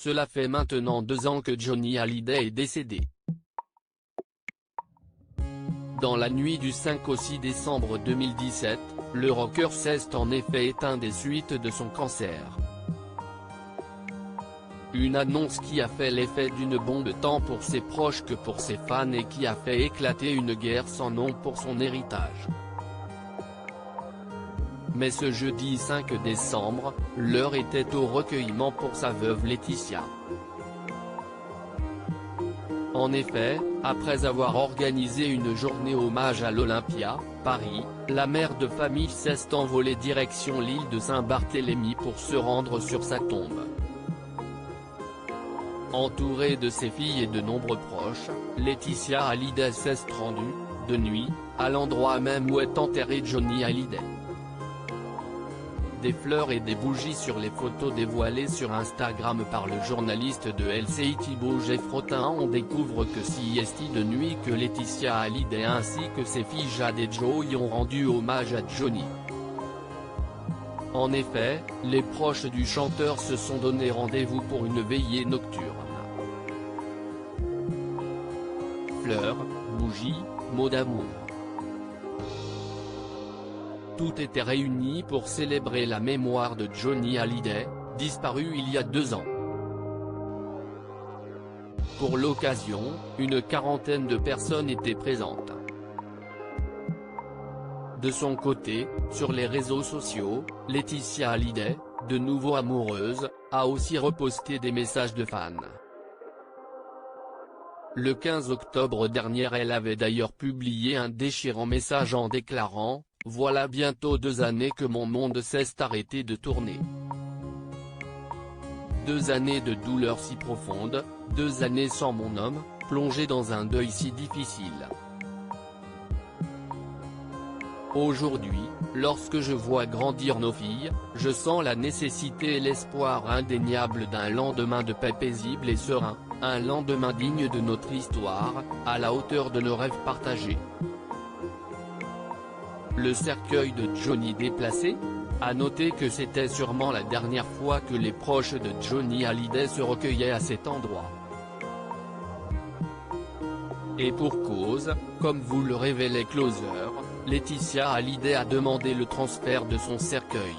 Cela fait maintenant 2 ans que Johnny Hallyday est décédé. Dans la nuit du 5 au 6 décembre 2017, le rocker s'est en effet éteint des suites de son cancer. Une annonce qui a fait l'effet d'une bombe tant pour ses proches que pour ses fans et qui a fait éclater une guerre sans nom pour son héritage. Mais ce jeudi 5 décembre, l'heure était au recueillement pour sa veuve Laetitia. En effet, après avoir organisé une journée hommage à l'Olympia, Paris, la mère de famille s'est envolée direction l'île de Saint-Barthélemy pour se rendre sur sa tombe. Entourée de ses filles et de nombreux proches, Laetitia Hallyday s'est rendue, de nuit, à l'endroit même où est enterré Johnny Hallyday. Des fleurs et des bougies sur les photos dévoilées sur Instagram par le journaliste de LCI Thibaut Geffrotin. On découvre que c'est de nuit que Laetitia Hallyday ainsi que ses filles Jade et Joy ont rendu hommage à Johnny. En effet, les proches du chanteur se sont donné rendez-vous pour une veillée nocturne. Fleurs, bougies, mots d'amour. Tout était réuni pour célébrer la mémoire de Johnny Hallyday, disparu il y a 2 ans. Pour l'occasion, une quarantaine de personnes étaient présentes. De son côté, sur les réseaux sociaux, Laetitia Hallyday, de nouveau amoureuse, a aussi reposté des messages de fans. Le 15 octobre dernier, elle avait d'ailleurs publié un déchirant message en déclarant « Voilà bientôt 2 années que mon monde s'est arrêté de tourner. 2 années de douleur si profonde, 2 années sans mon homme, plongé dans un deuil si difficile. Aujourd'hui, lorsque je vois grandir nos filles, je sens la nécessité et l'espoir indéniable d'un lendemain de paix paisible et serein, un lendemain digne de notre histoire, à la hauteur de nos rêves partagés. » Le cercueil de Johnny déplacé ? À noter que c'était sûrement la dernière fois que les proches de Johnny Hallyday se recueillaient à cet endroit. Et pour cause, comme vous le révélait Closer, Laetitia Hallyday a demandé le transfert de son cercueil.